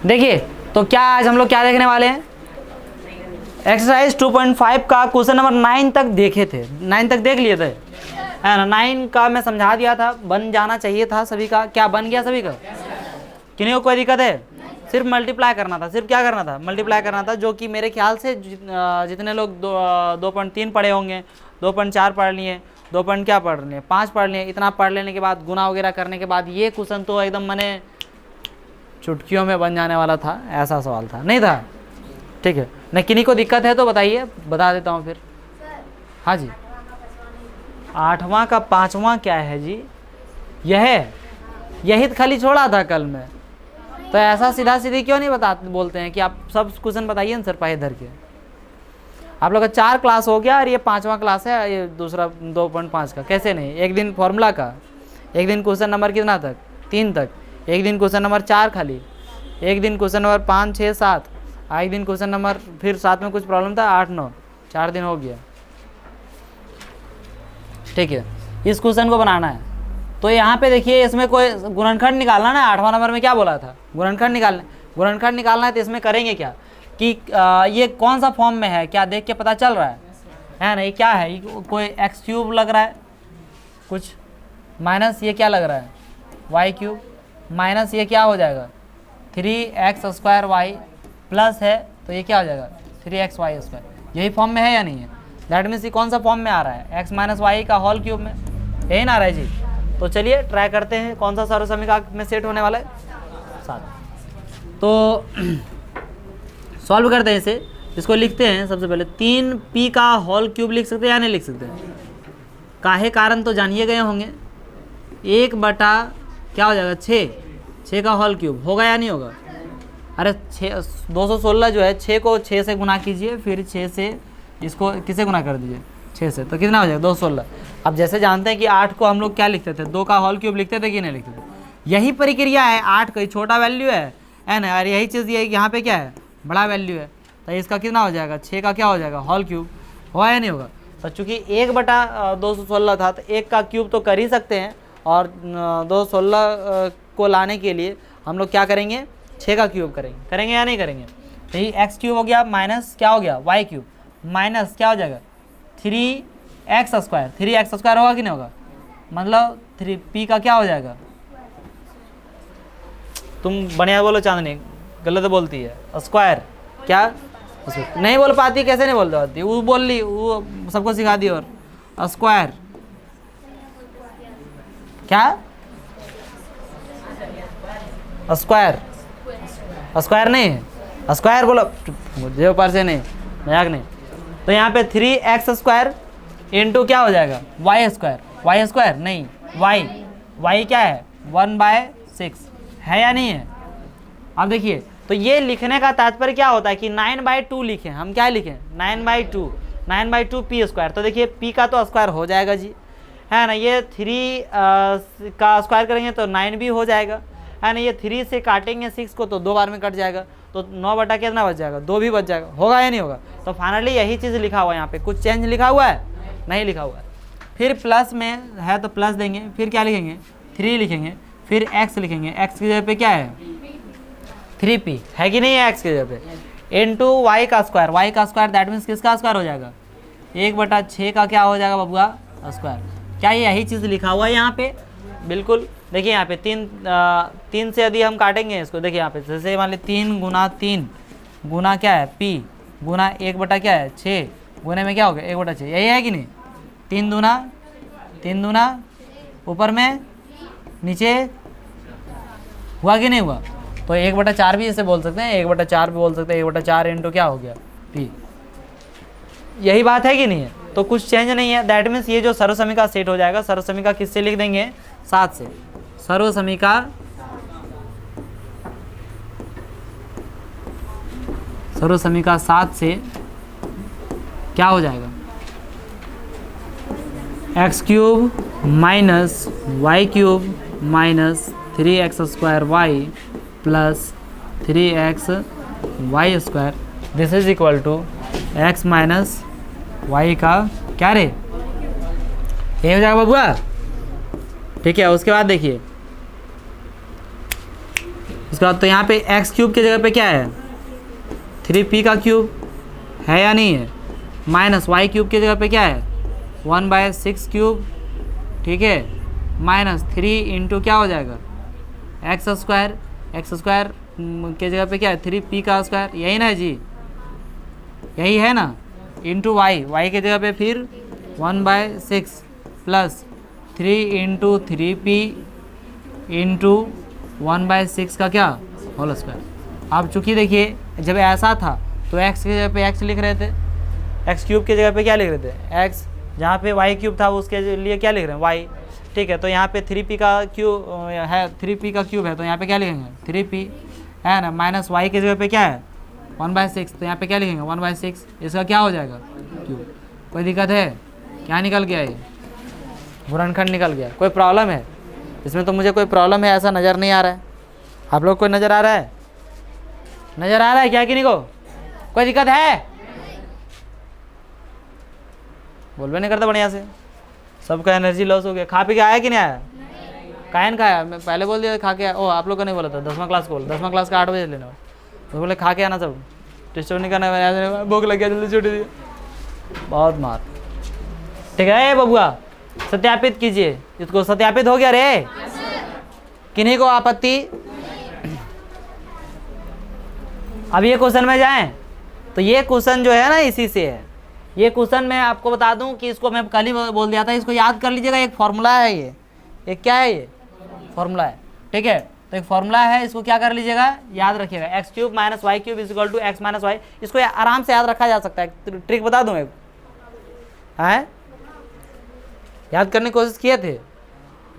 देखिए तो क्या आज हम लोग क्या देखने वाले हैं, एक्सरसाइज 2.5 का क्वेश्चन नंबर 9 तक देखे थे, 9 तक देख लिए थे, है ना। 9 का मैं समझा दिया था, बन जाना चाहिए था सभी का। क्या बन गया सभी का? किन्हीं को कोई दिक्कत है? सिर्फ मल्टीप्लाई करना था, सिर्फ क्या करना था, मल्टीप्लाई करना था, जो कि मेरे ख्याल से जितने लोग 2.3 पढ़े होंगे, 2.4 पढ़ लिए, 2 क्या पढ़ लिए, 5 पढ़ लिए, इतना पढ़ लेने के बाद गुना वगैरह करने के बाद ये क्वेश्चन तो एकदम मैंने चुटकियों में बन जाने वाला था, ऐसा सवाल था, नहीं था? ठीक है, न किन्हीं को दिक्कत है तो बताइए, बता देता हूँ फिर। हाँ जी, 8वां का 5वां क्या है जी? यही तो खाली छोड़ा था कल में, तो ऐसा सीधा सीधी क्यों नहीं बोलते हैं कि आप सब क्वेश्चन बताइए ना सर पाए धर के। आप लोग का 4 क्लास हो गया और ये 5वां क्लास है, ये दूसरा 2.5 का। कैसे नहीं? एक दिन फॉर्मूला का, एक दिन क्वेश्चन नंबर कितना तक, 3 तक, एक दिन क्वेश्चन नंबर 4 खाली, एक दिन क्वेश्चन नंबर 5, 6, 7, एक दिन क्वेश्चन नंबर फिर 7 में कुछ प्रॉब्लम था, 8, 9, 4 दिन हो गया। ठीक है, इस क्वेश्चन को बनाना है। तो यहाँ पे देखिए, इसमें कोई गुणनखंड निकालना ना, 8वां नंबर में क्या बोला था, गुणनखंड निकालना है। तो इसमें करेंगे क्या कि ये कौन सा फॉर्म में है, क्या देख के पता चल रहा है ना? ये क्या है, कोई x³ लग रहा है कुछ, माइनस ये क्या लग रहा है, y³ माइनस ये क्या हो जाएगा 3x² y प्लस है, तो ये क्या हो जाएगा 3xy²। यही फॉर्म में है या नहीं है? दैट मीन्स ये कौन सा फॉर्म में आ रहा है, x - y का होल क्यूब में, यही ना आ रहा है जी। तो चलिए ट्राई करते हैं कौन सा सर्व समीकरण में सेट होने वाला है, 7। तो सॉल्व करते हैं इसे, इसको लिखते हैं। सबसे पहले 3p का होल क्यूब लिख सकते हैं या नहीं लिख सकते? काहे कारण तो जानिए गए होंगे, 1 बटा क्या हो जाएगा 6 का होल क्यूब होगा या नहीं होगा? अरे 216 जो है, 6 को 6 से गुना कीजिए, फिर 6 से इसको किसे गुना कर दीजिए, 6 से, तो कितना हो जाएगा 216। अब जैसे जानते हैं कि 8 को हम लोग क्या लिखते थे, 2 का होल क्यूब लिखते थे कि नहीं लिखते थे? यही प्रक्रिया है, 8 का छोटा वैल्यू है ना, और यही चीज़ ये यहाँ पे क्या है, बड़ा वैल्यू है। तो इसका कितना हो जाएगा, 6 का क्या हो जाएगा होल क्यूब, होगा या नहीं होगा? तो चूँकि 1 बटा 216 था, तो 1 का क्यूब तो कर ही सकते हैं, और 216 को लाने के लिए हम लोग क्या करेंगे, 6 का क्यूब करेंगे या नहीं करेंगे? तो ये x³ हो गया, माइनस क्या हो गया y³ माइनस क्या हो जाएगा 3x², 3x² होगा कि नहीं होगा? मतलब 3p का क्या हो जाएगा, तुम बढ़िया बोलो चांदनी, गलत बोलती है, स्क्वायर क्या नहीं बोल पाती, कैसे नहीं बोल पाती, वो बोल ली, वो सबको सिखा दी। और स्क्वायर क्या, स्क्वायर नहीं है, स्क्वायर बोलो, मुझे ऊपर से नहीं, मजाक नहीं। तो यहाँ पे 3x² इंटू क्या हो जाएगा y² नहीं, y क्या है 1/6 है या नहीं है? अब देखिए, तो ये लिखने का तात्पर्य क्या होता है कि 9/2 लिखें, हम क्या लिखें 9/2 p²। तो देखिए p का तो स्क्वायर हो जाएगा जी, है ना, ये 3 का स्क्वायर करेंगे तो 9 भी हो जाएगा, है ना, ये 3 से काटेंगे 6 को तो 2 बार में कट जाएगा, तो 9 बटा कितना बच जाएगा, 2 भी बच जाएगा, होगा या नहीं होगा? तो फाइनली यही चीज़ लिखा हुआ है, यहाँ पे कुछ चेंज लिखा हुआ है नहीं लिखा हुआ है। फिर प्लस में है तो प्लस देंगे, फिर क्या लिखेंगे 3 लिखेंगे, फिर x लिखेंगे, x की जगह पे क्या है 3p है कि नहीं है, x की जगह पे इंटू y का स्क्वायर, दैट मीन्स किसका स्क्वायर हो जाएगा 1/6 का क्या हो जाएगा बबुआ स्क्वायर। क्या यही चीज़ लिखा हुआ है यहाँ पे? बिल्कुल। देखिए यहाँ पे 3 से यदि हम काटेंगे इसको, देखिए यहाँ पे जैसे मान ली 3 गुना 3 गुना क्या है p गुना 1 बटा क्या है 6 गुने में क्या हो गया 1/6, यही है कि नहीं? 3 दूना ऊपर में नीचे हुआ कि नहीं हुआ? तो 1/4 भी इसे बोल सकते हैं, 1/4 भी बोल सकते हैं, 1/4 इंटू क्या हो गया p, यही बात है कि नहीं है? तो कुछ चेंज नहीं है, दैट मीन्स ये जो सर्व समीकरण सेट हो जाएगा। सर्व समीकरण किससे लिख देंगे 7 से, सर्व समीकरण 7 से क्या हो जाएगा x³ minus y³ minus 3x² plus 3xy², this is equal to x minus y का क्या रे, ये हो जाएगा बबुआ। ठीक है, उसके बाद देखिए, उसके बाद तो यहाँ पे एक्स क्यूब की जगह पे क्या है 3p का क्यूब है या नहीं है, माइनस वाई क्यूब की जगह पे क्या है 1/6 क्यूब, ठीक है, माइनस 3 इंटू क्या हो जाएगा एक्स स्क्वायर की जगह पे क्या है 3p का स्क्वायर, यही ना जी, यही है ना, इंटू वाई की जगह पे फिर 1/6 प्लस 3 इंटू 3p इंटू 1/6 का क्या होल स्क्वायर। अब चूँकि देखिए जब ऐसा था तो x की जगह पे x लिख रहे थे, एक्स क्यूब की जगह पे क्या लिख रहे थे x, जहाँ पे वाई क्यूब था उसके लिए क्या लिख रहे हैं वाई, ठीक है। तो यहाँ पे 3p का क्यूब है, 3p का क्यूब है तो यहाँ पे क्या लिखेंगे 3p है ना, माइनस वाई की जगह पे क्या है 1/6 तो यहाँ पे क्या लिखेंगे 1/6, इसका क्या हो जाएगा क्यूब। कोई दिक्कत है, क्या निकल गया ये गुणनखंड निकल गया। कोई प्रॉब्लम है इसमें? तो मुझे कोई प्रॉब्लम है ऐसा नज़र नहीं आ रहा है। आप लोग कोई नज़र आ रहा है? नज़र आ रहा है क्या कि नहीं को? कोई दिक्कत है? बोलबे नहीं करता बढ़िया से, सबका एनर्जी लॉस हो गया। खा पी के आया कि नहीं आया? कायन खाया, मैं पहले बोल दिया खा के आया। ओ आप लोग को नहीं बोला था, 10वां क्लास को बोला, 10वां क्लास का 8 बजे लेना, तो बोले खा के आना सब, डिस्टर्ब नहीं करना, भूख लग गया जल्दी छुट्टी दी, बहुत मार। ठीक है बबुआ, सत्यापित कीजिए इसको। सत्यापित हो गया रे? किन्हीं को आपत्ति? अब ये क्वेश्चन में जाएं तो ये क्वेश्चन जो है ना इसी से है। ये क्वेश्चन मैं आपको बता दूं कि इसको मैं कल ही बोल दिया था, इसको याद कर लीजिएगा। एक फॉर्मूला है ये, एक क्या है ये फॉर्मूला है, ठीक है। तो एक फॉर्मूला है, इसको क्या कर लीजिएगा याद रखिएगा, x cube minus y cube is equal to x minus y. इसको आराम से याद रखा जा सकता है। ट्रिक बता दूं एक, है याद करने की कोशिश किए थे?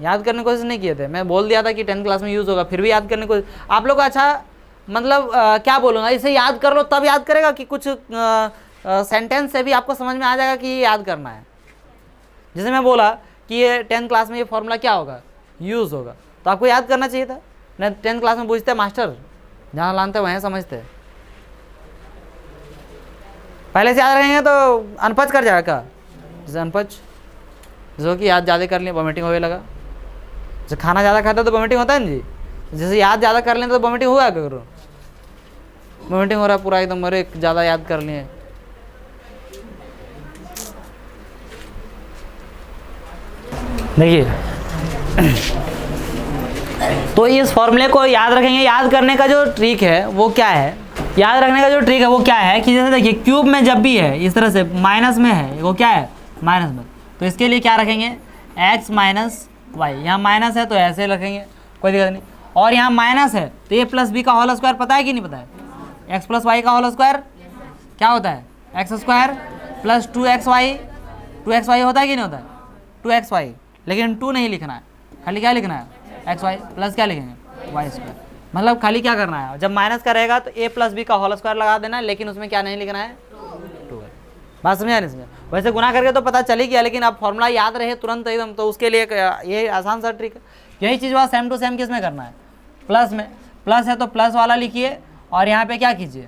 याद करने की कोशिश नहीं किए थे? मैं बोल दिया था कि 10th क्लास में यूज़ होगा, फिर भी याद करने की कोशिश। आप लोग अच्छा मतलब क्या बोलूँगा, इसे याद कर लो तब याद करेगा कि कुछ सेंटेंस से भी आपको समझ में आ जाएगा कि ये याद करना है। जैसे मैं बोला कि ये 10th क्लास में ये फॉर्मूला क्या होगा यूज़ होगा, तो आपको याद करना चाहिए था ना। 10th क्लास में पूछते मास्टर, जहाँ लानते वहीं समझते। पहले से याद रखेंगे तो अनपच कर जाएगा क्या? जैसे अनपच जो कि याद ज़्यादा कर लिया वॉमिटिंग होने लगा। जैसे खाना ज़्यादा खाता है तो वॉमिटिंग होता है ना जी, जैसे याद ज़्यादा कर लें तो वॉमिटिंग हुआ करो, वॉमिटिंग हो रहा है पूरा एकदम, अरे ज़्यादा याद कर लिए। देखिए तो इस फॉर्मूले को याद रखेंगे। याद करने का जो ट्रिक है वो क्या है, याद रखने का जो ट्रिक है वो क्या है कि जैसे देखिए क्यूब में जब भी है इस तरह से माइनस में है, वो क्या है माइनस में, तो इसके लिए क्या रखेंगे x माइनस वाई। यहाँ माइनस है तो ऐसे रखेंगे, कोई दिक्कत नहीं। और यहाँ माइनस है तो ए प्लस बी का होल स्क्वायर पता है कि नहीं पता है? एक्स प्लस वाई का होल स्क्वायर क्या होता है x square plus 2xy। 2xy होता है कि नहीं होता है 2xy, लेकिन 2 नहीं लिखना है, खाली क्या लिखना है xy प्लस क्या लिखेंगे वाई स्क्वायर। मतलब खाली क्या करना है, जब माइनस का रहेगा तो ए प्लस बी का होल स्क्वायर लगा देना, लेकिन उसमें क्या नहीं लिखना है 2 है। बात समझा नहीं इसमें? वैसे गुना करके तो पता चल ही गया, लेकिन अब फॉर्मूला याद रहे तुरंत एकदम, तो उसके लिए ये आसान सा ट्रिक है। यही चीज़ वहाँ सेम टू सेम किस में करना है, प्लस में। प्लस है तो प्लस वाला लिखिए, और यहाँ पे क्या कीजिए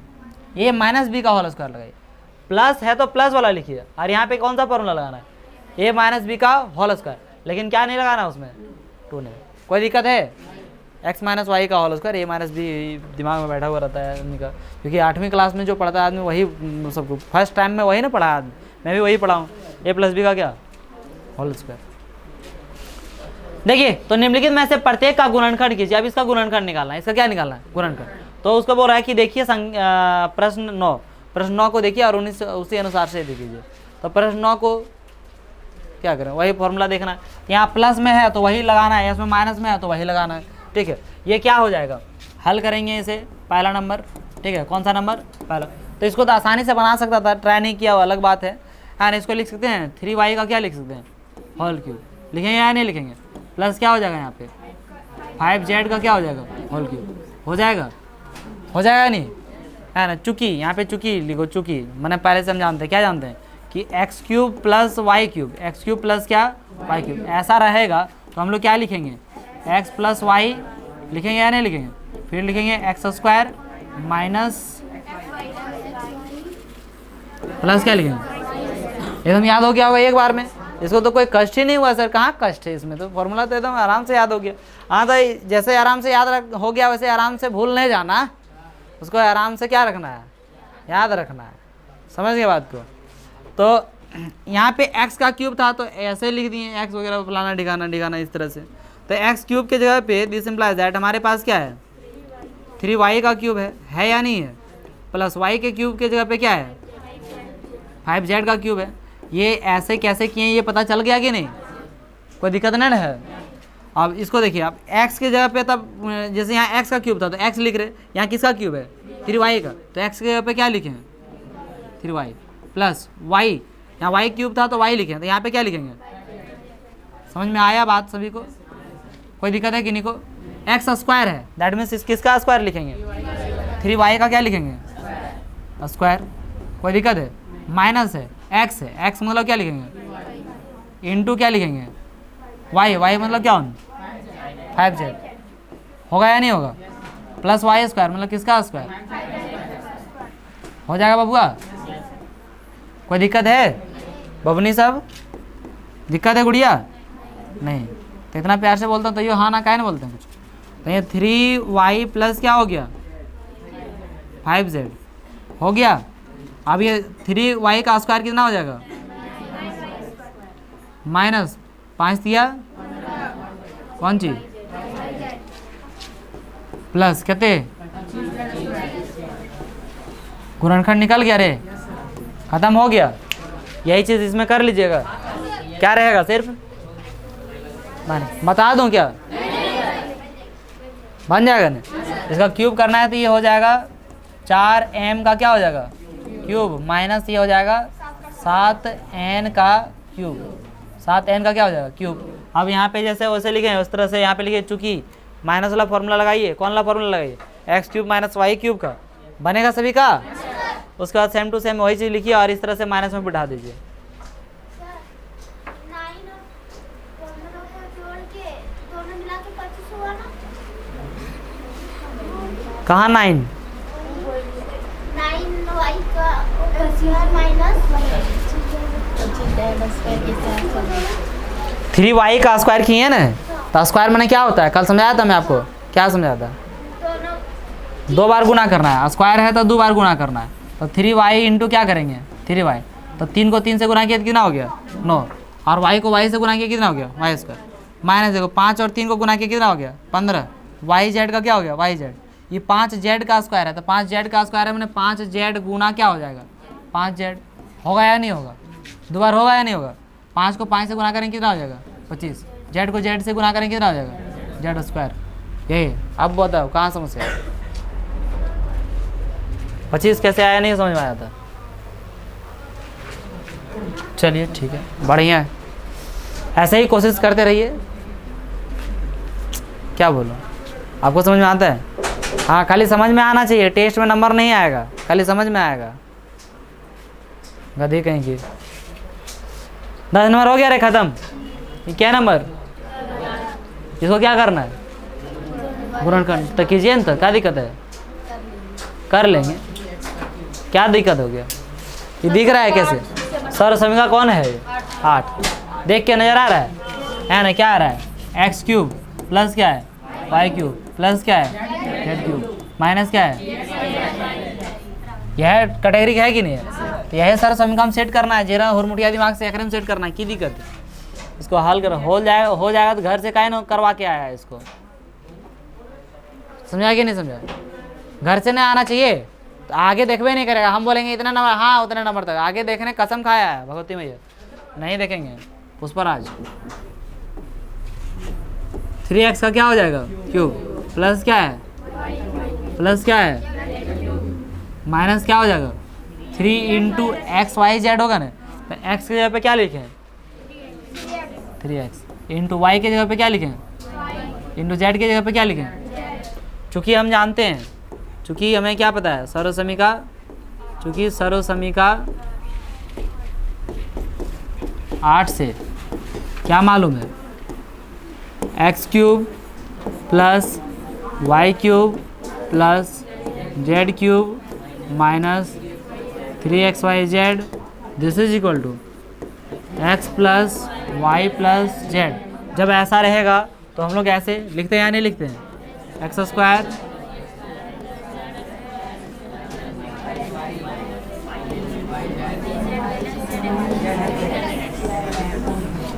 ये माइनस बी का होल स्क्वायर लगाइए। प्लस है तो प्लस वाला लिखिए, और यहाँ पे कौन सा फॉर्मूला लगाना है ए माइनस बी का होल स्क्वायर, लेकिन क्या नहीं लगाना उसमें 2 नहीं। कोई दिक्कत है? एक्स माइनस वाई का होल स्क्वायर, ए माइनस बी दिमाग में बैठा हुआ रहता है आदमी का, क्योंकि 8वीं क्लास में जो पढ़ता है आदमी वही सबको फर्स्ट टाइम में वही ना पढ़ा आदमी, मैं भी वही पढ़ा हूँ। ए प्लस बी का क्या होल स्क्वायर। देखिए तो निम्नलिखित में से प्रत्येक का गुणनखंड कीजिए। अब इसका गुणनखंड निकालना है, इसका क्या निकालना है गुणनखंड। तो उसको बोल रहा है कि देखिए प्रश्न 9 को देखिए और उसी अनुसार से देखिए। तो प्रश्न 9 को क्या करें, वही फॉर्मूला देखना है। यहाँ प्लस में है तो वही लगाना है, इसमें माइनस में है तो वही लगाना है, ठीक है। ये क्या हो जाएगा, हल करेंगे इसे, पहला नंबर, ठीक है। कौन सा नंबर पहला। तो इसको तो आसानी से बना सकता था, ट्राई नहीं किया, अलग बात है। हाँ इसको लिख सकते हैं 3y का क्या लिख सकते हैं होल क्यूब, लिखेंगे या नहीं लिखेंगे। प्लस क्या हो जाएगा यहाँ पे 5z का क्या हो जाएगा होल क्यूब, हो जाएगा नहीं है ना। चूँकि यहाँ पे चूँकि लिखो, चूँकि मैंने पहले से हम जानते हैं, क्या जानते हैं कि x cube plus y cube, x cube plus क्या वाई क्यूब, ऐसा रहेगा तो हम लोग क्या लिखेंगे एक्स प्लस वाई लिखेंगे या नहीं लिखेंगे। फिर लिखेंगे एक्स स्क्वायर माइनस प्लस क्या लिखेंगे, एकदम याद हो गया होगा एक बार में। इसको तो कोई कष्ट ही नहीं हुआ सर, कहाँ कष्ट है इसमें, तो फॉर्मूला तो एकदम आराम से याद हो गया। हाँ तो जैसे आराम से याद हो गया वैसे आराम से भूल नहीं जाना, उसको आराम से क्या रखना है, याद रखना है। समझ गए बात को। तो यहाँ पे x का क्यूब था तो ऐसे लिख दिए, x वगैरह फलाना ढिकाना इस तरह से। तो x क्यूब के जगह पे दिस इम्प्लाइज दैट हमारे पास क्या है, 3y का क्यूब है या नहीं है, प्लस y के क्यूब के जगह पे क्या है, 5z का क्यूब है। ये ऐसे कैसे किए ये पता चल गया कि नहीं, कोई दिक्कत नहीं है। अब इसको देखिए, अब x के जगह पे तब जैसे यहाँ x का क्यूब था तो x लिख रहे, यहाँ किसका क्यूब है, 3y का, तो x के जगह पे क्या लिखे हैं, 3y प्लस y, यहाँ y क्यूब था तो y लिखे, तो यहाँ पे क्या लिखेंगे। समझ में आया बात सभी को, कोई दिक्कत है कि नहीं को। x स्क्वायर है दैट मीन्स किसका स्क्वायर लिखेंगे, 3y का क्या लिखेंगे स्क्वायर, कोई दिक्कत है। माइनस है x है, x मतलब क्या लिखेंगे, इंटू क्या लिखेंगे y मतलब क्या होना 5z, होगा या नहीं होगा, प्लस y स्क्वायर मतलब किसका स्क्वायर, हो जाएगा बबुआ। कोई दिक्कत है बबनी साहब, दिक्कत है गुड़िया नहीं, तो इतना प्यार से बोलता हूँ तो ये हाँ ना काहे ना बोलते हैं कुछ। तो ये 3y प्लस क्या हो गया 5z हो गया। अब ये 3y का स्क्वायर कितना हो जाएगा, माइनस 5 दिया कौन चीज, प्लस कहते गुणनखंड निकल गया रे, खत्म हो गया। यही चीज इसमें कर लीजिएगा, क्या रहेगा सिर्फ बता दूं क्या, बन जाएगा ना। इसका क्यूब करना है तो ये हो जाएगा 4m का क्या हो जाएगा क्यूब, माइनस ये हो जाएगा 7n का क्यूब, 7n का क्या हो जाएगा क्यूब। अब यहाँ पे जैसे वैसे लिखे हैं उस तरह से यहाँ पे लिखे, चूंकि माइनस वाला फॉर्मूला लगाइए, कौन वाला फॉर्मूला लगाइए, x cube minus y cube का बनेगा सभी का। उसके बाद सेम टू सेम वही चीज़ लिखिए और इस तरह से माइनस में बिठा दीजिए। कहाँ 9 3y का स्क्वायर किए ना, तो स्क्वायर मैंने क्या होता है, कल समझाया था मैं आपको, क्या समझाया था, 2 बार गुना करना है, स्क्वायर है तो 2 बार गुना करना है। तो 3y इंटू क्या करेंगे 3y, तो 3 को 3 से गुना किया कितना हो गया 9, और y को y से गुना किया कितना हो गया y स्क्वायर, माइनस देखो 5 और 3 को गुना किया कितना हो गया 15, yz का क्या हो गया yz, ये 5z का स्क्वायर है तो 5z का स्क्वायर है मैंने 5z गुना क्या हो जाएगा 5z, होगा या नहीं होगा, 2 बार होगा या नहीं होगा। 5 को 5 से गुना करेंगे कितना हो जाएगा 25, z को z से गुना करेंगे कितना हो जाएगा z स्क्वायर। यही अब बताओ कहाँ समस्या, 25 कैसे आया नहीं समझ में आया था। चलिए ठीक है, बढ़िया है, ऐसे ही कोशिश करते रहिए। क्या बोलो, आपको समझ में आता है, हाँ खाली समझ में आना चाहिए, टेस्ट में नंबर नहीं आएगा, खाली समझ में आएगा। गधी कहीं की 10 नंबर हो गया रे खत्म। ये क्या नंबर, इसको क्या करना है गुणनखंड, तो कीजिए ना, तो क्या दिक्कत है, कर लेंगे, क्या दिक्कत हो गया। ये दिख रहा है कैसे, सर समीका कौन है ये 8, देख के नजर आ रहा है ना, क्या आ रहा है एक्स क्यूब प्लस क्या है वाई क्यूब प्लस क्या है जेड क्यूब माइनस क्या है, यह कैटेगरी है कि नहीं है। तो यह सर समीका हम सेट करना है, जेरा हुरमुटिया दिमाग से एकरम सेट करना है, की दिक्कत है, इसको हल कर हो जाएगा तो घर से काहे ना करवा के आया है इसको, समझा कि नहीं समझा, घर से नहीं आना चाहिए तो आगे देखबे नहीं करेगा, हम बोलेंगे इतना नंबर, हाँ उतना नंबर तक, आगे देखने कसम खाया है भगवती मैया, नहीं देखेंगे। पुष्पराज 3x का क्या हो जाएगा क्यूब प्लस क्या है माइनस क्या हो जाएगा 3 इंटू एक्स वाई जेड होगा ना, तो x की जगह पे क्या लिखे हैं 3x, इंटू वाई की जगह पे क्या लिखे हैं, इंटू जेड की जगह पे क्या लिखे हैं। चूँकि हम जानते हैं, चूँकि हमें क्या पता है सर्वसमीका, चूँकि सर्वसमीका 8 से क्या मालूम है x cube plus y cube plus z cube minus 3xyz, this is equal to x plus y plus z. जब ऐसा रहेगा तो हम लोग ऐसे लिखते हैं या नहीं लिखते हैं, एक्स स्क्वायर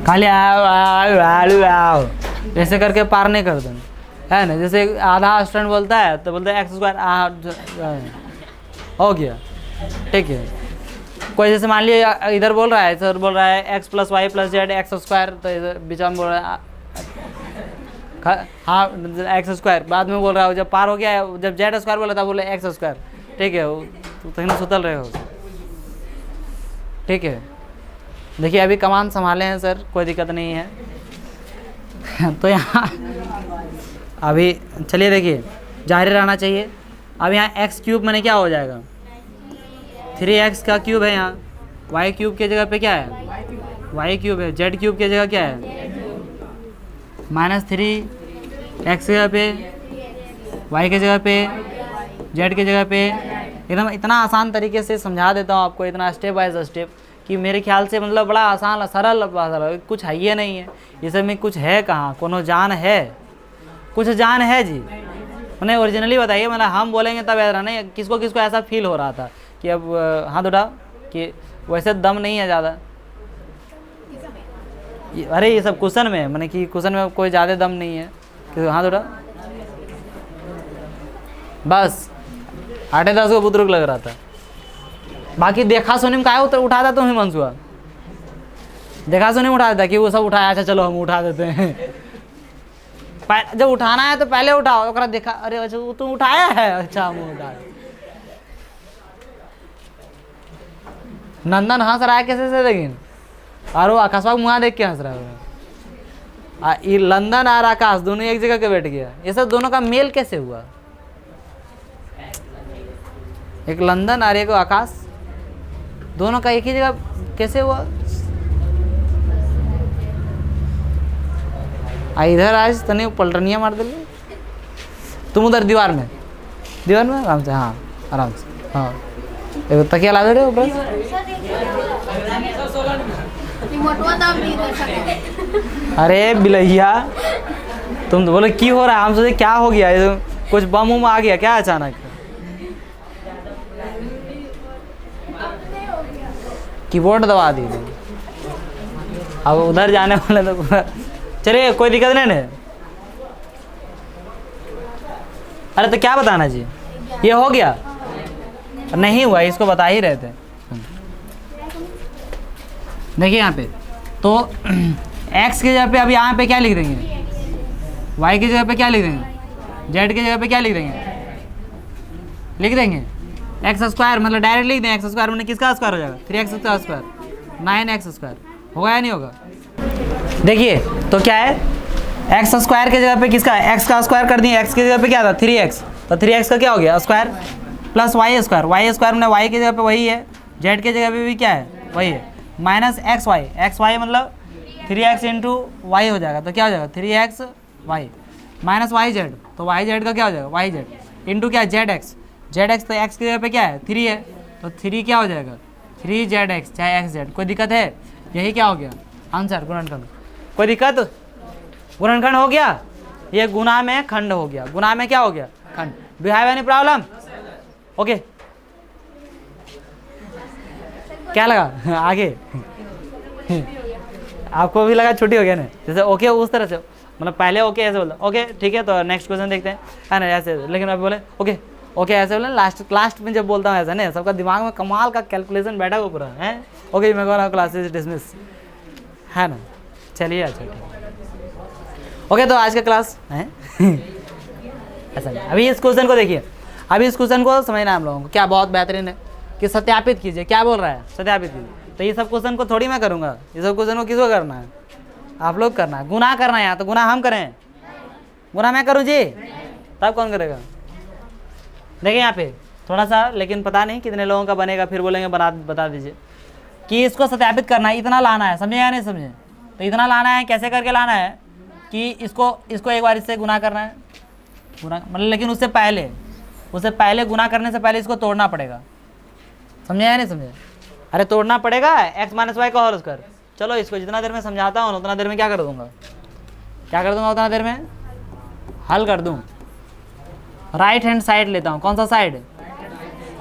खाली आओ ऐसे करके पार नहीं करते है ना। जैसे आधा स्टूडेंट बोलता है तो बोलते हैं एक्स स्क्वायर हो गया, ठीक है। कोई जैसे मान लिया इधर बोल रहा है, सर बोल रहा है x plus y plus z x square, तो इधर बीच में बोल रहा है हाँ एक्स स्क्वायर, बाद में बोल रहा है जब पार हो गया है, जब जेड स्क्वायर बोला था बोले एक्स स्क्वायर, ठीक है। तो कहीं सुतल रहे हो, ठीक है। देखिए अभी कमान संभाले हैं सर, कोई दिक्कत नहीं है। तो यहाँ अभी चलिए देखिए जारी रहना चाहिए। अब यहाँ एक्स क्यूब मैंने क्या हो जाएगा, 3x का क्यूब है, यहाँ y क्यूब के जगह पे क्या है, y क्यूब है, z क्यूब के जगह क्या है -3x के जगह पे, y के जगह पे, z के जगह पे। एकदम इतना आसान तरीके से समझा देता हूँ आपको, इतना स्टेप बाय स्टेप कि मेरे ख्याल से मतलब बड़ा आसान सरल कुछ है ही नहीं है ये सब में। कुछ है कहाँ, कोनो जान है, कुछ जान है जी। मैंने ओरिजिनली बताइए, मतलब हम बोलेंगे तब याद रहना। किसको किसको ऐसा फील हो रहा था कि अब हाथ उठा कि वैसे दम नहीं है ज़्यादा, अरे ये सब क्वेश्चन में मैंने कि क्वेश्चन में कोई ज़्यादा दम नहीं है कि हाथ उठा, बस 8-10 को बुजुर्ग लग रहा था। बाकी देखा सुनी में क्या उठाता तो ही मनसुआ, देखा सुनी में उठा देता कि वो सब उठाया, अच्छा चलो हम उठा देते हैं। जब उठाना है तो पहले उठाओ, ओकरा देखा अरे अच्छा वो तुम उठाया है, अच्छा हम उठाए। नंदन हंस रहा है कैसे से, लेकिन और वो आकाशवा मुँह देख के हंस रहा है। ये लंदन और आकाश दोनों एक जगह के बैठ गया, ये सब दोनों का मेल कैसे हुआ, एक लंदन और एक आकाश दोनों का एक ही जगह कैसे हुआ। इधर आज तने पलटनिया मार दे, तुम उधर दीवार में आराम से, हाँ आराम से, हाँ एगो तकिया ला दे रहे हो बस। अरे बिलैया तुम तो बोले की हो रहा है, हम सोचे क्या हो गया, ये कुछ बम उम आ गया क्या अचानक, कीबोर्ड दबा दी। अब उधर जाने वाले तो पूरा, चलिए कोई दिक्कत नहीं है। अरे तो क्या बताना जी, ये हो गया नहीं हुआ, इसको बता ही रहे थे। देखिए यहाँ पे तो x की जगह पे अब यहाँ पे क्या लिख देंगे, y की जगह पे क्या लिख देंगे, z की जगह पे क्या लिख देंगे एक्स स्क्वायर, मतलब डायरेक्ट लिख दें एक्स स्क्वायर, मैंने किसका स्क्वायर हो जाएगा 3x का स्क्वायर 9x स्क्वायर, होगा या नहीं होगा। देखिए तो क्या है, एक्स स्क्वायर के जगह पे किसका एक्स का स्क्वायर कर दिए, एक्स की जगह पे क्या था 3x, तो 3x का क्या हो गया square plus y square, y square में वाई की जगह पे वही है, जेड की जगह पे भी क्या है वही है, माइनस एक्स वाई मतलब 3x इंटू वाई हो जाएगा, तो क्या हो जाएगा 3x y minus y z, तो वाई जेड का क्या हो जाएगा वाई जेड इंटू क्या जेड एक्स, तो एक्स की जगह पे क्या है 3 है, तो 3 क्या हो जाएगा 3zx चाहे एक्स जेड। कोई दिक्कत है, यही क्या हो गया आंसर गुणनखंड। कोई दिक्कत, गुणनखंड हो गया, ये गुना में खंड हो गया, गुना में क्या हो गया खंड। Do have any problem, okay क्या लगा आगे आपको भी लगा छुट्टी हो गया ना, जैसे ओके उस तरह से, मतलब पहले ओके ऐसे बोलते ओके ठीक है, तो नेक्स्ट क्वेश्चन देखते हैं है ना ऐसे, लेकिन अभी बोले ओके ओके ऐसे बोले, लास्ट में जब बोलता हूँ ऐसा नहीं, सबका दिमाग में कमाल का कैलकुलेशन बैठा हुआ पूरा है। ओके मैं बोला क्लासेस डिसमिस है ना, चलिए अच्छा ठीक। ओके तो आज का क्लास है ऐसा नहीं। अभी इस क्वेश्चन को देखिए, अभी इस क्वेश्चन को समझना है हम लोगों को, क्या बहुत बेहतरीन है कि सत्यापित कीजिए, क्या बोल रहा है सत्यापित कीजिए। तो ये सब क्वेश्चन को थोड़ी मैं करूँगा, ये सब क्वेश्चन को किसको करना है आप लोग करना है, गुनाह करना है यहाँ, तो गुनाह हम करें, गुनाह मैं करूँ जी तब कौन करेगा। देखिए यहाँ पे थोड़ा सा, लेकिन पता नहीं कितने लोगों का बनेगा, फिर बोलेंगे बता दीजिए कि इसको सत्यापित करना है, इतना लाना है, समझे या नहीं समझे। तो इतना लाना है, कैसे करके लाना है कि इसको एक बार इससे गुना करना है, गुना मतलब, लेकिन उससे पहले गुना करने से पहले इसको तोड़ना पड़ेगा, समझे या नहीं समझे। अरे तोड़ना पड़ेगा x माइनस वाई का होल स्क्वायर, चलो इसको जितना देर में समझाता हूँ उतना देर में क्या कर दूंगा, उतना देर में हल कर दूँ। राइट हैंड साइड लेता हूँ, कौन सा साइड,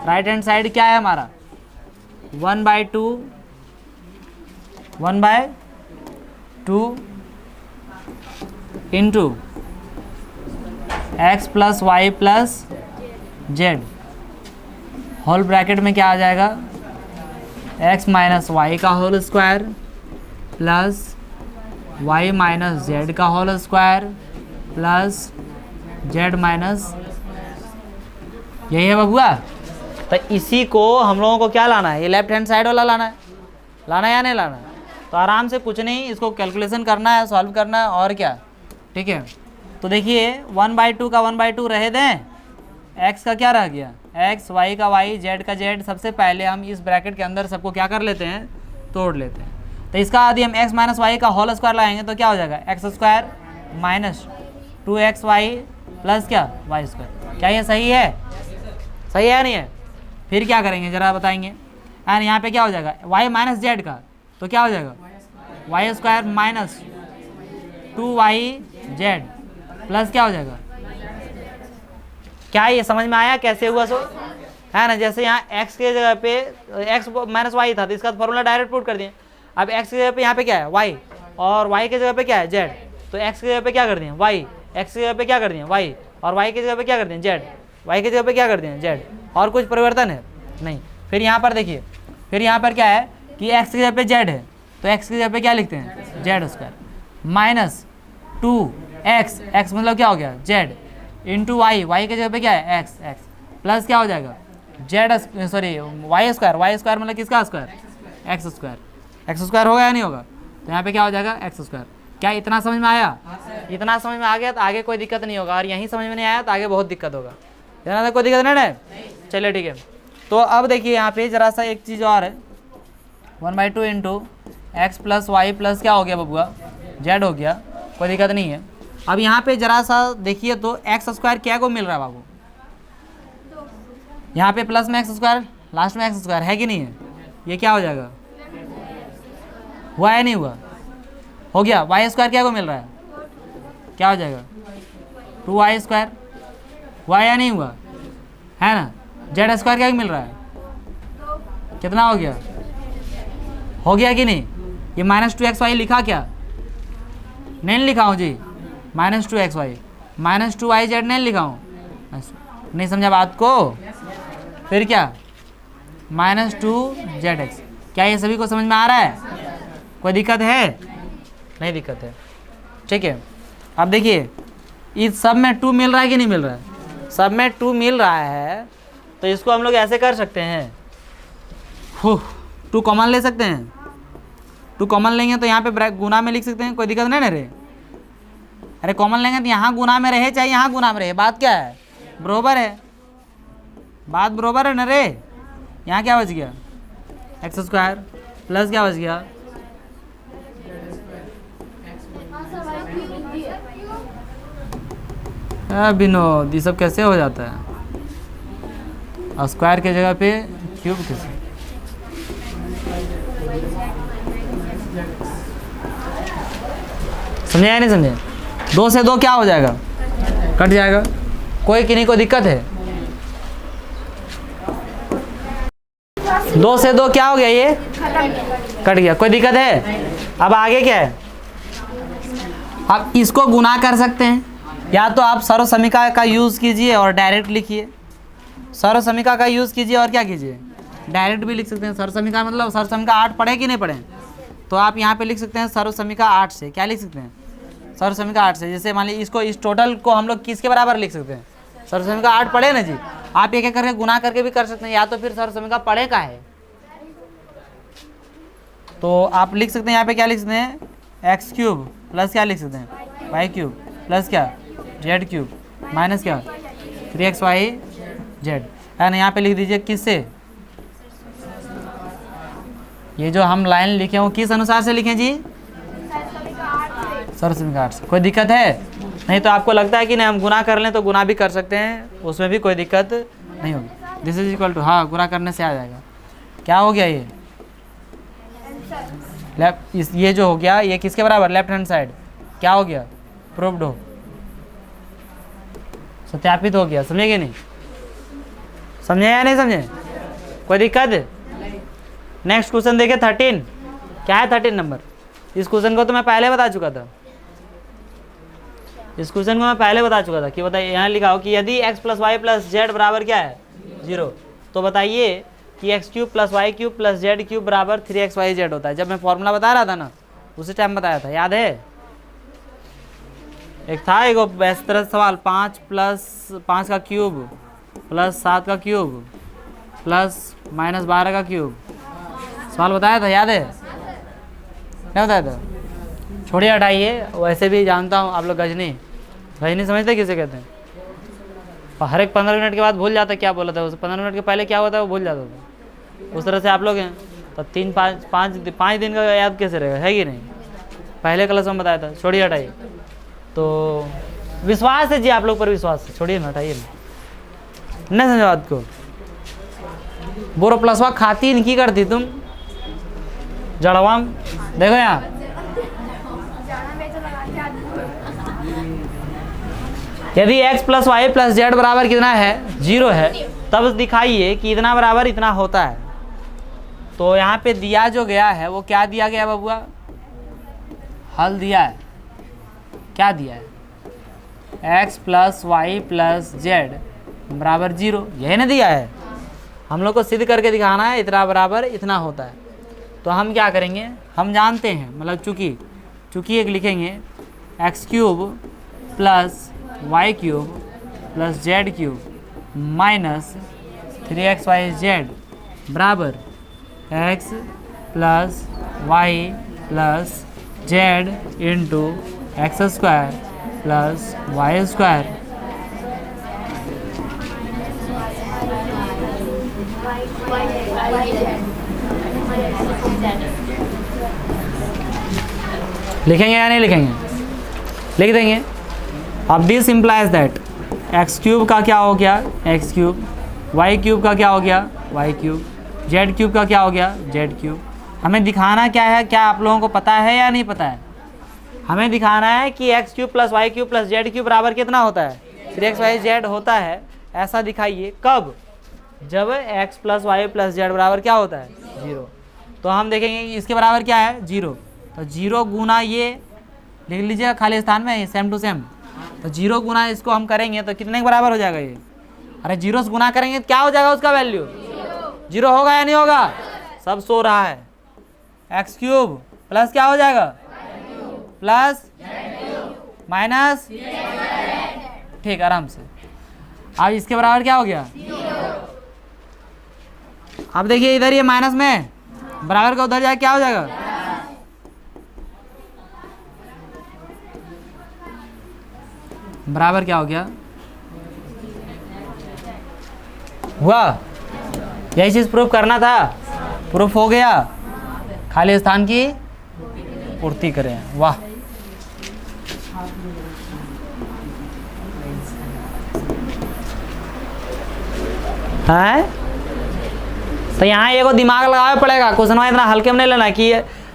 राइट हैंड साइड क्या है हमारा 1/2 into x plus y plus z, whole bracket में क्या आ जाएगा x माइनस वाई का whole square plus y minus z का whole square plus z minus, यही है बबुआ। तो इसी को हम लोगों को क्या लाना है, ये लेफ्ट हैंड साइड वाला लाना है या नहीं लाना है। तो आराम से कुछ नहीं, इसको कैलकुलेशन करना है, सॉल्व करना है और क्या, ठीक है। तो देखिए 1/2 का 1/2 रहे दें, x का क्या रह गया x, y का y, z का z। सबसे पहले हम इस ब्रैकेट के अंदर सबको क्या कर लेते हैं, तोड़ लेते हैं। तो इसका यदि हम x माइनस वाई का होल स्क्वायर लाएंगे तो क्या हो जाएगा x square minus 2xy plus क्या y स्क्वायर। क्या ये सही है, सही है नहीं है? फिर क्या करेंगे ज़रा बताएंगे। एंड यहाँ पे क्या हो जाएगा y माइनस जेड का, तो क्या हो जाएगा y square minus 2yz plus क्या हो जाएगा, क्या ये समझ में आया कैसे हुआ सो, है ना। जैसे यहाँ x के जगह पे x माइनस वाई था तो इसका फॉर्मूला डायरेक्ट पुट कर दिए। अब x की जगह पे यहाँ पे क्या है y, और y की जगह पे क्या है z, तो x की जगह पे क्या कर दिए y, x की जगह पे क्या कर दिए y, और y की जगह पे क्या कर दिए z, y की जगह पे क्या कर दिए z, और कुछ परिवर्तन है नहीं। फिर यहाँ पर देखिए, फिर यहाँ पर क्या है कि x की जगह पे z है, तो x की जगह पे क्या लिखते हैं z square minus 2x, x मतलब क्या हो गया z, इंटू वाई, वाई की जगह पे क्या है x, प्लस क्या हो जाएगा z, सॉरी वाई स्क्वायर मतलब किसका स्क्वायर, x स्क्वायर होगा या नहीं होगा। तो यहाँ पे क्या हो जाएगा x स्क्वायर। क्या इतना समझ में आया, इतना समझ में आ गया तो आगे कोई दिक्कत नहीं होगा, और यहीं समझ में नहीं आया तो आगे बहुत दिक्कत होगा। इतना तो कोई दिक्कत नहीं है, चलिए ठीक है। तो अब देखिए यहाँ पे जरा सा एक चीज़ और है, 1/2 into x plus y plus क्या हो गया बबुआ z हो गया, कोई दिक्कत नहीं है। अब यहाँ पे जरा सा देखिए तो एक्स स्क्वायर क्या को मिल रहा है बाबू, यहाँ पे प्लस में एक्स स्क्वायर, लास्ट में एक्स स्क्वायर है कि नहीं है, ये क्या हो जाएगा, हुआ या नहीं हुआ, हो गया। वाई स्क्वायर क्या को मिल रहा है, क्या हो जाएगा 2y स्क्वायर, हुआ या नहीं हुआ, है ना। जेड स्क्वायर क्या मिल रहा है, कितना हो गया कि नहीं। ये माइनस 2xy लिखा क्या, नहीं लिखा हूँ जी, माइनस 2xy माइनस 2yz नहीं लिखा हूँ, नहीं समझा बात को। फिर क्या माइनस 2zx, क्या ये सभी को समझ में आ रहा है, कोई दिक्कत है, नहीं दिक्कत है, ठीक है। अब देखिए इस सब में 2 मिल रहा है कि नहीं मिल रहा है, सब में 2 मिल रहा है, तो इसको हम लोग ऐसे कर सकते हैं, 2 कॉमन ले सकते हैं, 2 कॉमन लेंगे तो यहाँ पे गुना में लिख सकते हैं, कोई दिक्कत नहीं ना रे। अरे कॉमन लेंगे तो यहाँ गुना में रहे चाहे यहाँ गुना में रहे, बात क्या है, बरोबर है, बात बरोबर है ना रे। यहाँ क्या बच गया एक्स स्क्वायर प्लस क्या बच गया विनोद, ये सब कैसे हो जाता है, स्क्वायर के जगह पे क्यूब कैसे, समझे या नहीं समझे। 2 से 2 क्या हो जाएगा, कट जाएगा, कोई किन्हीं को दिक्कत है, 2 से 2 क्या हो गया, ये कट गया, कोई दिक्कत है। अब आगे क्या है, आप इसको गुना कर सकते हैं, या तो आप सर्व समीकरण का यूज़ कीजिए और डायरेक्ट लिखिए, सर्व समीकरण का यूज़ कीजिए और क्या कीजिए डायरेक्ट भी लिख सकते हैं। सर्व समीकरण मतलब सर्व समीकरण 8 पढ़े कि नहीं पढ़े, तो आप यहाँ पे लिख सकते हैं सर्व समीकरण 8 से, क्या लिख सकते हैं सर्व समीकरण 8 से। जैसे मान लीजिए इसको, इस टोटल को हम लोग किसके बराबर लिख सकते हैं, सर्व समीकरण 8 पढ़े ना जी, आप एक एक करके गुना करके भी कर सकते हैं, या तो फिर सर्व समीकरण पढ़े का है, तो आप लिख सकते हैं यहाँ पे क्या लिख सकते हैं एक्स क्यूब प्लस क्या लिख सकते हैं वाई क्यूब प्लस क्या जेड क्यूब माइनस क्या 3xy जेड, है ना। यहाँ पे लिख दीजिए किससे, ये जो हम लाइन लिखे हो किस अनुसार से लिखें जी, सर्व समीकरण 8 से। कोई दिक्कत है, नहीं तो आपको लगता है कि नहीं हम गुना कर लें तो गुना भी कर सकते हैं, उसमें भी कोई दिक्कत नहीं होगी। दिस इज इक्वल टू, हाँ गुना करने से आ जाएगा, क्या हो गया ये लेफ्ट ये जो हो गया ये किसके बराबर, लेफ्ट हैंड साइड क्या हो गया, प्रूव्ड हो, सत्यापित हो गया। समझे कि नहीं, समझे या नहीं समझे, कोई दिक्कत। नेक्स्ट क्वेश्चन देखिए 13, क्या है 13 नंबर। इस क्वेश्चन को तो मैं पहले बता चुका था, इस क्वेश्चन को मैं पहले बता चुका था कि बताइए, यहाँ लिखा हो कि यदि x plus y plus z बराबर क्या है 0, तो बताइए कि x cube plus y cube plus z cube बराबर 3xyz होता है। जब मैं फॉर्मूला बता रहा था ना उसी टाइम बताया था, याद है। एक था एक इस तरह सवाल, 5 प्लस 5 का क्यूब प्लस 7 का क्यूब प्लस माइनस 12 का क्यूब, सवाल बताया था, याद है, क्या बताया था। छोड़िए हटाइए, वैसे भी जानता हूँ आप लोग गजनी समझते किसे कहते हैं। हर एक 15 मिनट के बाद भूल जाता क्या बोला था, उस 15 मिनट के पहले क्या होता है वो भूल जाता था। उस तरह से आप लोग हैं तो 3-5 दिन का याद कैसे रहेगा, है कि नहीं, पहले क्लास में बताया था। छोड़िए हटाइए, तो विश्वास है जी आप लोग पर, विश्वास है, छोड़िए ना हटाइए ना, नहीं समझ बात को। बोरो प्लसवा खाती इनकी करती तुम जड़वाम, देखो यहाँ यदि x plus y plus z बराबर कितना है 0 है, तब दिखाइए कि इतना बराबर इतना होता है। तो यहाँ पे दिया जो गया है वो क्या दिया गया बबुआ, हल दिया है, क्या दिया है, x plus y plus z बराबर 0, यही ना दिया है। हम लोग को सिद्ध करके दिखाना है इतना बराबर इतना होता है। तो हम क्या करेंगे, हम जानते हैं, मतलब चूँकि एक लिखेंगे x cube plus y cube plus z cube minus 3xyz बराबर x plus y plus z into x square plus y square. लिखेंगे या नहीं लिखेंगे, लिख देंगे। अब this implies that x cube का क्या हो गया एक्स क्यूब, वाई क्यूब का क्या हो गया वाई क्यूब, जेड क्यूब का क्या हो गया जेड क्यूब। हमें दिखाना क्या है, क्या आप लोगों को पता है या नहीं पता है, हमें दिखाना है कि x cube plus y cube plus z cube बराबर कितना होता है 3xyz होता है। ऐसा दिखाइए कब, जब x plus y plus z बराबर क्या होता है 0। तो हम देखेंगे इसके बराबर क्या है 0, तो 0 गुना ये लिख लीजिएगा खाली स्थान में सेम टू सेम। तो 0 गुना इसको हम करेंगे तो कितने के बराबर हो जाएगा ये, अरे 0 से गुना करेंगे तो क्या हो जाएगा उसका वैल्यू 0 होगा या नहीं होगा, सब सो रहा है। एक्स क्यूब प्लस क्या हो जाएगा प्लस माइनस, ठीक आराम से। अब इसके बराबर क्या हो गया, अब देखिए इधर ये माइनस में बराबर का उधर जाए क्या हो जाएगा, बराबर क्या हो गया, हुआ। यही चीज प्रूफ करना था, प्रूफ हो गया, खाली स्थान की पूर्ति करें। वाह, है तो यहाँ ये को दिमाग लगाना पड़ेगा। क्वेश्चन इतना हल्के में नहीं लेना कि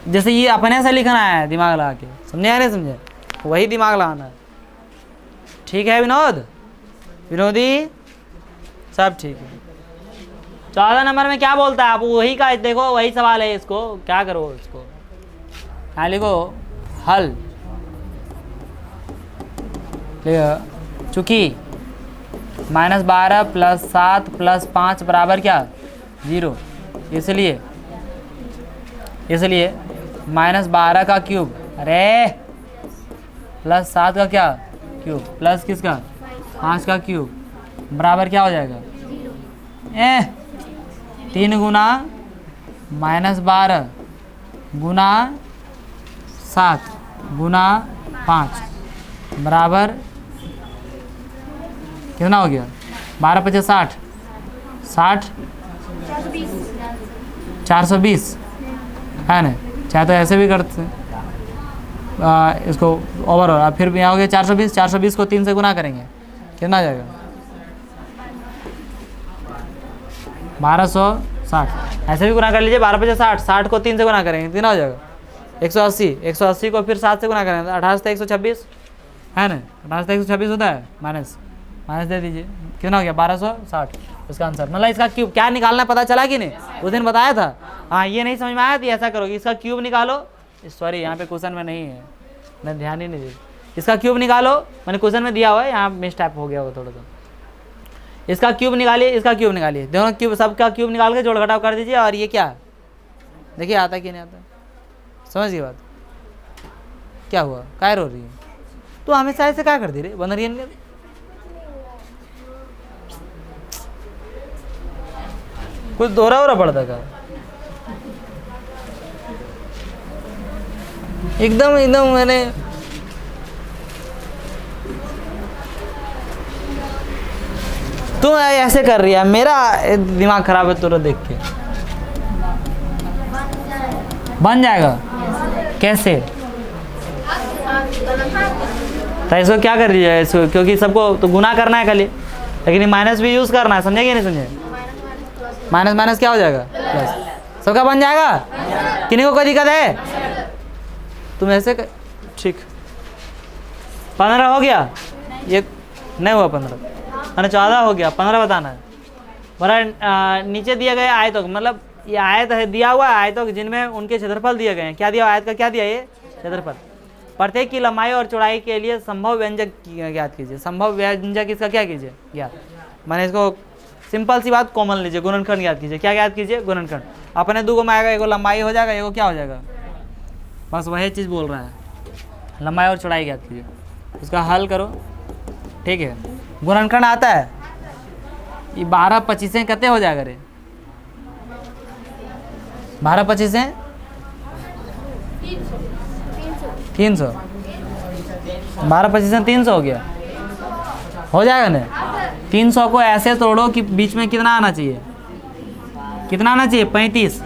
जैसे ये अपने से लिखना है दिमाग लगा के, समझे या नहीं समझे, वही दिमाग लगाना है। ठीक है विनोदी सब ठीक है। 14 नंबर में क्या बोलता है, आप वही का देखो, वही सवाल है, इसको क्या करो, इसको यहाँ लिखो हल, चूँकि -12 प्लस 7 प्लस 5 बराबर क्या 0, इसलिए -12 का क्यूब, अरे प्लस 7 का क्या क्यूब प्लस किसका 5 का क्यूब बराबर क्या हो जाएगा 3 गुना -12 गुना 7 गुना 5 बराबर कितना हो गया 12 × 50 60 420 है ना। चाहे तो ऐसे भी करते इसको ओवर और फिर भी यहाँ हो गया 420 को 3 से गुना करेंगे कितना आ जाएगा 1260। ऐसे भी गुना कर लीजिए 12 × 50 60 को 3 से गुना करेंगे कितना हो जाएगा 180 को फिर 7 से गुना करें तो 18 से 126 है ना, 18 से 126 होता है, माइनस दे दीजिए, कितना हो गया 1260 इसका आंसर। मतलब इसका क्यूब क्या निकालना पता चला कि नहीं, उस दिन बताया था। हाँ ये नहीं समझ में आया तो ऐसा करोगे, इसका क्यूब निकालो, सॉरी यहाँ पे क्वेश्चन में नहीं है, मैं ध्यान ही नहीं दी, इसका क्यूब निकालो, मैंने क्वेश्चन में दिया हुआ है, यहाँ मिस टाइप हो गया होगा थोड़ा सा। इसका क्यूब निकालिए, इसका क्यूब निकालिए, दोनों क्यूब सबका क्यूब निकाल के जोड़ घटाव कर दीजिए, और ये क्या देखिए आता कि नहीं आता, समझ गई बात, क्या हुआ काय रो रही है तो हमेशा ऐसे क्या कर दी रे बन रही है, कुछ दोहरा हो रहा पड़ता का, एकदम मैंने तू ऐसे कर रही है, मेरा दिमाग खराब है तुरंत देख के। बन जाएगा कैसे, तो इसको क्या कर रही है इसको, क्योंकि सबको तो गुना करना है खाली, लेकिन माइनस भी यूज करना है, समझे कि नहीं समझे, माइनस माइनस क्या हो जाएगा प्लस, सबका बन जाएगा, किन्हीं को कोई दिक्कत है, तुम ऐसे ठीक 15 हो गया, ये नहीं हुआ 15 मैंने 14 हो गया, 15 बताना है। बड़ा नीचे दिए गए आयतों, मतलब ये आयत है दिया हुआ है आयतों जिनमें उनके क्षेत्रफल दिए गए हैं, क्या दिया आयत का, क्या दिया ये क्षेत्रफल, प्रत्येक की लंबाई और चौड़ाई के लिए संभव व्यंजक ज्ञात कीजिए, संभव व्यंजक इसका क्या कीजिए ज्ञात, मैंने इसको सिंपल सी बात कॉमन लीजिए, गुणनखंड ज्ञात कीजिए, क्या ज्ञात कीजिए गुणनखंड, अपने दो को में आएगा, एगो लंबाई हो जाएगा, एगो क्या हो जाएगा, बस वही चीज़ बोल रहा है, लंबाई और चौड़ाई ज्ञात कीजिए, उसका हल करो, ठीक है। गुणनखंड आता है, ये 12 25 कितने हो जाएगा रे, 12 25 300, 12 25 300 हो गया, हो जाएगा ना। 300 को ऐसे तोड़ो कि बीच में कितना आना चाहिए, कितना आना चाहिए 35,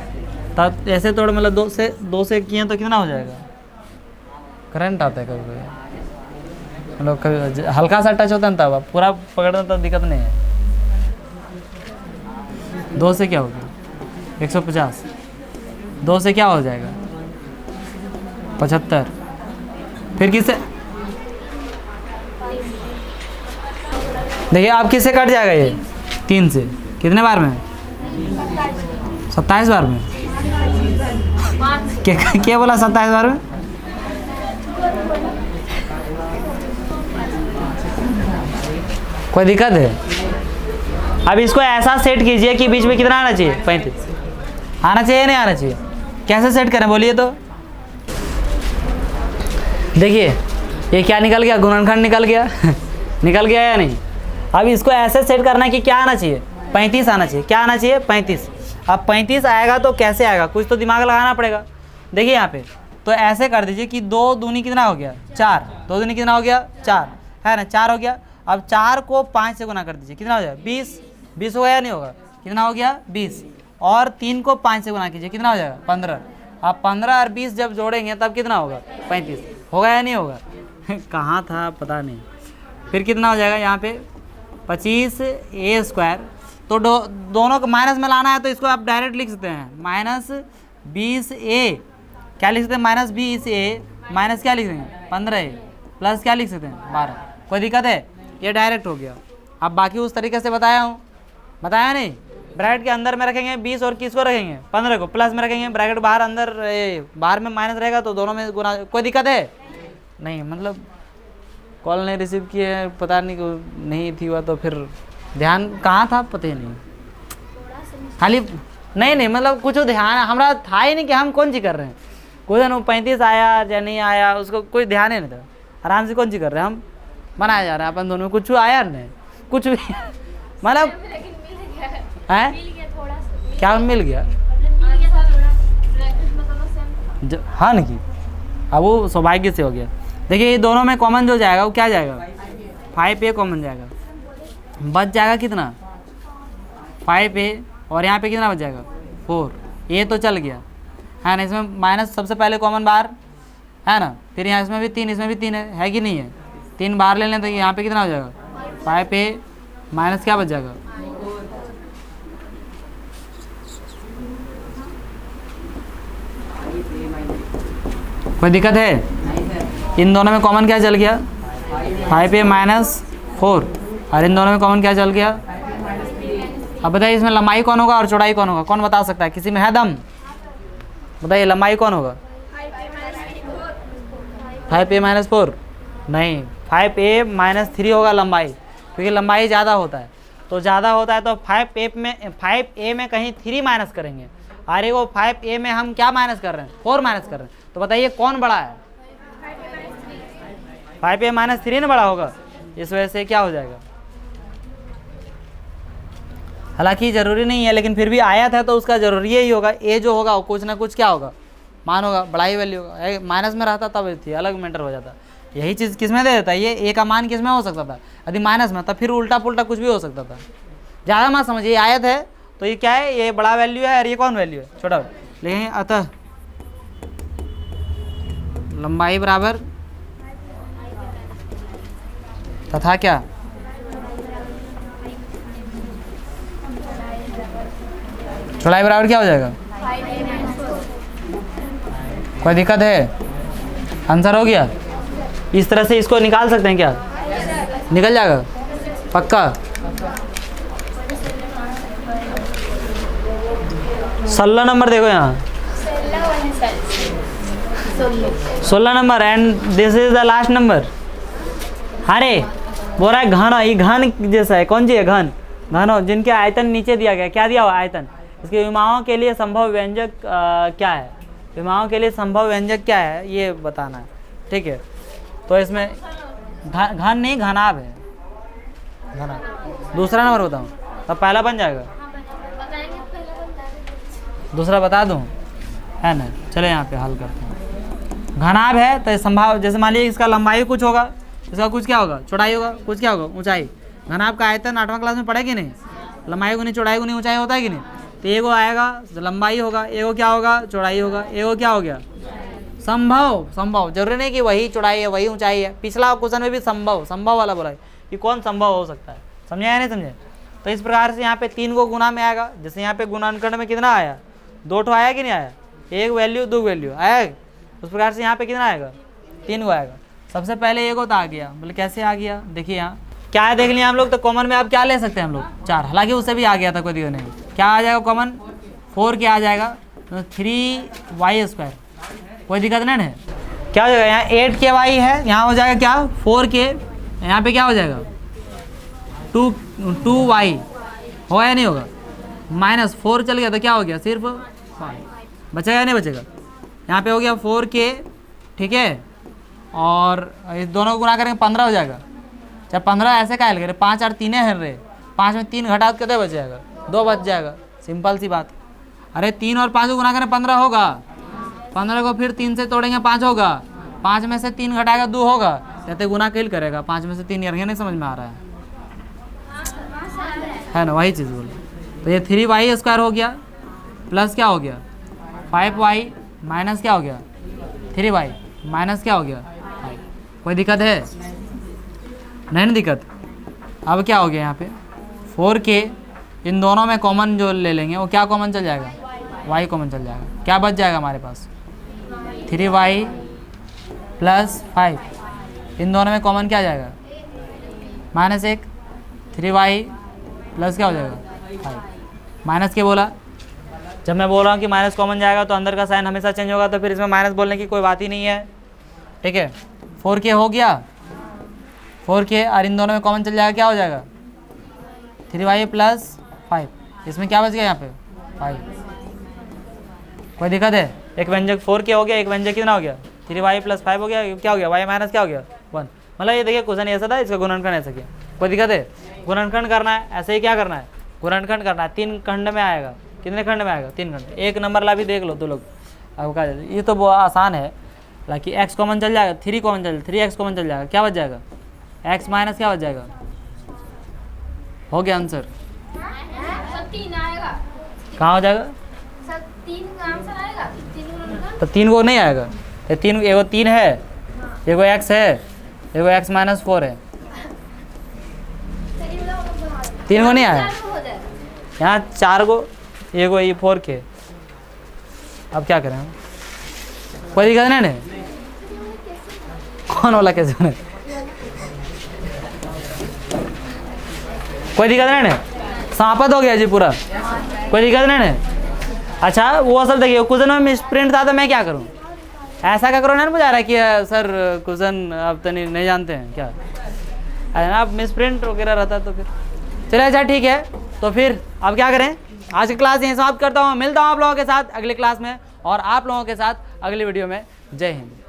तब ऐसे तोड़ो, मतलब 2 से किए तो कितना हो जाएगा, करंट आता है कभी, मतलब कभी हल्का सा टच होता है तब, पूरा पकड़ना तो दिक्कत नहीं है। 2 से क्या होगा 150, 2 से क्या हो जाएगा 75, फिर किससे देखिए आप किससे कट जाएगा ये 3 से, कितने बार में 27 बार में, क्या बोला 27 बार में, कोई दिक्कत है। अब इसको ऐसा सेट कीजिए कि बीच में कितना आना चाहिए 35 आना चाहिए, नहीं आना चाहिए, कैसे सेट करें बोलिए तो, देखिए ये क्या निकल गया, गुणनखंड निकल गया निकल गया या नहीं। अब इसको ऐसे सेट करना है कि क्या आना चाहिए 35 आना चाहिए, क्या आना चाहिए 35। अब 35 आएगा तो कैसे आएगा, कुछ तो दिमाग लगाना पड़ेगा। देखिए यहाँ पे तो ऐसे कर दीजिए कि 2 दूनी कितना हो गया 4, 2 दूनी कितना हो गया 4 है ना, 4 हो गया। अब 4 को 5 से गुना कर दीजिए, कितना हो जाएगा 20, 20 होगा या नहीं होगा, कितना हो गया 20, और 3 को 5 से गुना कीजिए, कितना हो जाएगा 15। अब 15 और 20 जब जोड़ेंगे तब कितना होगा 35, होगा या नहीं होगा कहाँ था पता नहीं। फिर कितना हो जाएगा यहाँ पे 25a², तो दोनों को माइनस में लाना है तो इसको आप डायरेक्ट लिख सकते हैं -20a, क्या लिख सकते हैं -20a माइनस क्या लिख देंगे 15a प्लस क्या लिख सकते हैं 12, कोई दिक्कत है, ये डायरेक्ट हो गया। अब बाकी उस तरीके से बताया हूँ, बताया नहीं, ब्रैकेट के अंदर में रखेंगे 20 और किसको रखेंगे 15 को, प्लस में रखेंगे, ब्रैकेट बाहर अंदर बाहर में माइनस रहेगा तो दोनों में गुना, कोई दिक्कत है नहीं। मतलब कॉल नहीं रिसीव किए, पता नहीं थी हुआ तो फिर ध्यान कहाँ था पता ही नहीं, खाली नहीं मतलब कुछ ध्यान हमारा था ही नहीं कि हम कौन सी कर रहे हैं। क्वेश्चन 35 आया या नहीं आया उसको कोई ध्यान ही नहीं था, आराम से कौन सी कर रहे हैं हम, बनाया जा रहा है अपन दोनों, कुछ आया नहीं कुछ भी मतलब है क्या मिल गया हाँ नहीं, अब वो सौभाग्य से हो गया। देखिए ये दोनों में कॉमन जो जाएगा वो क्या जाएगा 5a कॉमन जाएगा, बच जाएगा कितना 5a, और यहाँ पे कितना बच जाएगा 4, ये तो चल गया है ना। इसमें माइनस सबसे पहले कॉमन बाहर है ना, फिर यहाँ इसमें भी 3, इसमें भी 3 है कि नहीं है, 3 बाहर ले लें तो यहाँ पे कितना हो जाएगा 5a माइनस क्या बच जाएगा 5a कोई दिक्कत है? इन दोनों में कॉमन क्या चल गया? 5a माइनस 4, और इन दोनों में कॉमन क्या चल गया? अब बताइए इसमें लंबाई कौन होगा और चौड़ाई कौन होगा? कौन बता सकता है? किसी में है दम? बताइए लंबाई कौन होगा? 5a माइनस 4 नहीं, 5a माइनस 3 होगा लंबाई, क्योंकि लंबाई ज़्यादा होता है। तो ज़्यादा होता है तो 5a में कहीं 3 माइनस करेंगे, अरे वो 5a में हम क्या माइनस कर रहे हैं? 4 माइनस कर रहे हैं। तो बताइए कौन बड़ा है? 5a माइनस 3 ना बड़ा होगा, इस वजह से क्या हो जाएगा? हालांकि ज़रूरी नहीं है, लेकिन फिर भी आयत है तो उसका ज़रूरी ही होगा। ए जो होगा वो कुछ ना कुछ क्या होगा? मान होगा, बड़ा ही वैल्यू होगा। माइनस में रहता तब थी अलग मैटर हो जाता। यही चीज़ किस में दे देता है? ये ए का मान किस में हो सकता था? यदि माइनस में, तब फिर उल्टा पुल्टा कुछ भी हो सकता था। ज़्यादा मत समझिए, ये आयत है तो ये क्या है? ये बड़ा वैल्यू है और ये कौन वैल्यू है? छोटा। लेकिन अतः लंबाई बराबर तथा क्या? चौड़ाई बराबर क्या हो जाएगा? कोई दिक्कत है? आंसर हो गया? इस तरह से इसको निकाल सकते हैं क्या? निकल जाएगा पक्का? 16 नंबर देखो यहाँ, 16 number, and this is the last number. अरे बोल रहा है घन, ये घन जैसा है। कौन सी है? घन। घन जिनके आयतन नीचे दिया गया। क्या दिया हुआ? आयतन। इसके विमाओं के लिए संभव व्यंजक क्या है? विमाओं के लिए संभव व्यंजक क्या है ये बताना है, ठीक है? तो इसमें घन नहीं, घनाभ है। घनाभ। दूसरा नंबर बताऊँ तब पहला बन जाएगा? दूसरा बता दूँ, है ना? चलो यहाँ पे हल करते हैं। घनाभ है तो संभाव, जैसे मान लीजिए इसका लंबाई कुछ होगा, इसका कुछ क्या होगा? चौड़ाई होगा, कुछ क्या होगा? ऊंचाई। घनाभ का आयतन 8वां क्लास में पढ़े कि नहीं? लंबाई गुनी चौड़ाई गुनी ऊंचाई होता है कि नहीं? तो एगो आएगा लंबाई होगा, एगो क्या होगा? चौड़ाई होगा, एगो क्या हो गया? संभव। संभव जरूरी नहीं कि वही चौड़ाई है वही ऊंचाई है। पिछला क्वेश्चन में भी संभव वाला बोला है कि कौन संभव हो सकता है। समझे या नहीं समझे? तो इस प्रकार से यहाँ पे 3 को गुना में आएगा। जैसे यहाँ पे गुणांकन में कितना आया? 2 ठो आया कि नहीं आया? एक वैल्यू 2 वैल्यू आया। उस प्रकार से यहाँ पे कितना आएगा? 3 को आएगा। सबसे पहले एगो तो आ गया, बोले कैसे आ गया? देखिए यहाँ क्या है, देख लिया हम लोग। तो कॉमन में अब क्या ले सकते हैं हम लोग? 4। हालांकि उससे भी आ गया था, कोई दिक्कत नहीं। क्या आ जाएगा कॉमन? 4k आ जाएगा, तो 3y²। कोई दिक्कत नहीं है। क्या हो जाएगा? यहाँ 8ky है, यहाँ हो जाएगा क्या? 4k। यहाँ पे क्या हो जाएगा? 2y होगा या नहीं होगा? माइनस 4 चल गया तो क्या हो गया? सिर्फ 5 बचेगा या नहीं बचेगा? यहाँ पे हो गया 4k, ठीक है। और इस दोनों को गुना करेंगे 15 हो जाएगा। जब 15 ऐसे का करें, 5 और 3 है रे, 5 में 3 घटा तो कितने बच जाएगा? 2 बच जाएगा। सिंपल सी बात। अरे 3 और 5 को गुना करें 15 होगा। 15 को फिर 3 से तोड़ेंगे 5 होगा। 5 में से 3 घटाएगा 2 होगा। कहते गुना कैल करेगा, 5 में से 3 यार, नहीं समझ में आ रहा है ना? वही चीज़ बोल। तो ये 3y² हो गया, प्लस क्या हो गया? 5y माइनस क्या हो गया? 3y माइनस क्या हो गया? 5। कोई दिक्कत है? नहीं ना दिक्कत। अब क्या हो गया यहाँ पे? 4k, इन दोनों में कॉमन जो ले लेंगे वो क्या कॉमन चल जाएगा? y कॉमन चल जाएगा। क्या बच जाएगा हमारे पास? 3y plus 5। इन दोनों में कॉमन क्या जाएगा? -1। 3y प्लस क्या हो जाएगा? 5। माइनस के बोला, जब मैं बोल रहा हूँ कि माइनस कॉमन जाएगा तो अंदर का साइन हमेशा चेंज होगा, तो फिर इसमें माइनस बोलने की कोई बात ही नहीं है, ठीक है। 4k हो गया, 4k, और इन दोनों में कॉमन चल जाएगा, क्या हो जाएगा? 3y plus 5। इसमें क्या बच गया यहाँ पे? 5। कोई दिक्कत है? एक व्यंजक 4k हो गया, एक व्यंजक कितना हो गया? 3y प्लस 5 हो गया। क्या हो गया? y माइनस क्या हो गया? 1। मतलब ये देखिए क्वेश्चन ऐसा था, इसका गुणनखंड ऐसा किया। कोई दिक्कत है? गुणनखंड करना है, ऐसे ही क्या करना है? गुणनखंड करना है। 3 खंड में आएगा। कितने खंड में आएगा? 3 खंड। एक नंबर ला भी देख लो तो लोग, अब क्या, ये तो बहुत आसान है। हालांकि x कॉमन चल जाएगा, 3 कॉमन चल, 3x कॉमन चल जाएगा, क्या बच जाएगा? x माइनस क्या बच जाएगा? हो गया आंसर। कहाँ हो जाएगा? तो 3 को नहीं आएगा। तो 3, एगो 3 है, एगो x है, एगो x माइनस 4 है। 3 को नहीं आया यहाँ, 4 को, एगो ये 4k। अब क्या करें? कोई दिक्कत नहीं। कौन वाला कैसे बने, कोई दिक्कत नहीं ना, समाप्त हो गया जी पूरा, कोई दिक्कत नहीं ना। अच्छा वो असल देखिए क्वेश्चन में मिसप्रिंट था तो मैं क्या करूँ, ऐसा क्या करो ना मुझे आ रहा है कि सर क्वेश्चन आप तो नहीं जानते हैं क्या, अरे ना आप मिसप्रिंट वगैरह रहता तो फिर चलिए। अच्छा ठीक है, तो फिर अब क्या करें, आज की क्लास यहीं समाप्त करता हूँ, मिलता हूँ आप लोगों के साथ अगली क्लास में और आप लोगों के साथ अगली वीडियो में। जय हिंद।